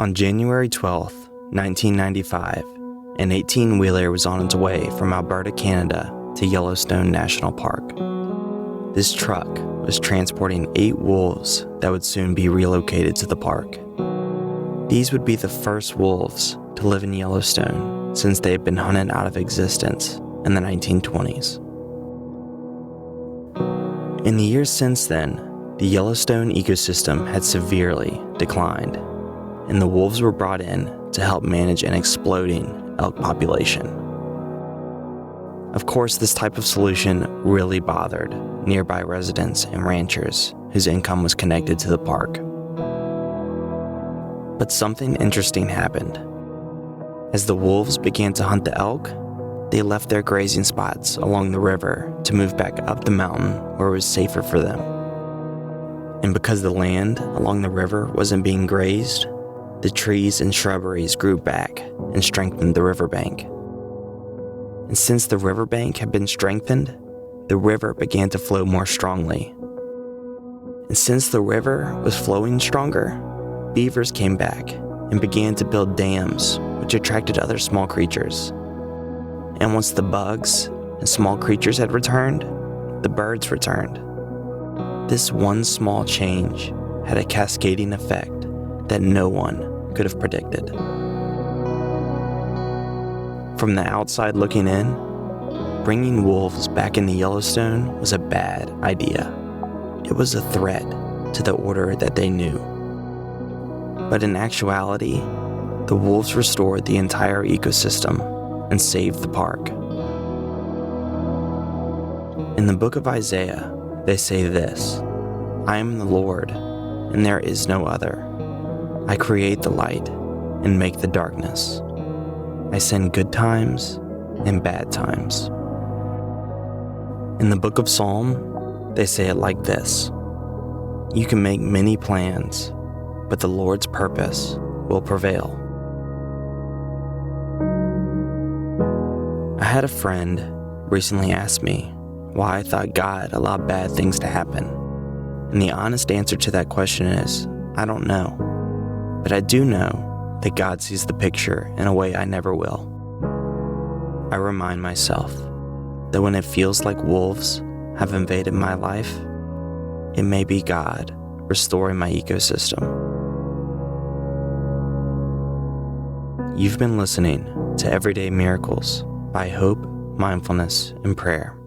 On January 12, 1995, an 18-wheeler was on its way from Alberta, Canada to Yellowstone National Park. This truck was transporting 8 wolves that would soon be relocated to the park. These would be the first wolves to live in Yellowstone since they had been hunted out of existence in the 1920s. In the years since then, the Yellowstone ecosystem had severely declined, and the wolves were brought in to help manage an exploding elk population. Of course, this type of solution really bothered nearby residents and ranchers whose income was connected to the park. But something interesting happened. As the wolves began to hunt the elk, they left their grazing spots along the river to move back up the mountain where it was safer for them. And because the land along the river wasn't being grazed, the trees and shrubberies grew back and strengthened the riverbank. And since the riverbank had been strengthened, the river began to flow more strongly. And since the river was flowing stronger, beavers came back and began to build dams, which attracted other small creatures. And once the bugs and small creatures had returned, the birds returned. This one small change had a cascading effect that no one could have predicted. From the outside looking in, bringing wolves back into Yellowstone was a bad idea. It was a threat to the order that they knew. But in actuality, the wolves restored the entire ecosystem and saved the park. In the book of Isaiah, they say this: "I am the Lord, and there is no other. I create the light and make the darkness. I send good times and bad times." In the book of Psalm, they say it like this: "You can make many plans, but the Lord's purpose will prevail." I had a friend recently ask me why I thought God allowed bad things to happen. And the honest answer to that question is, I don't know. But I do know that God sees the picture in a way I never will. I remind myself that when it feels like wolves have invaded my life, it may be God restoring my ecosystem. You've been listening to Everyday Miracles by Hope Mindfulness and Prayer.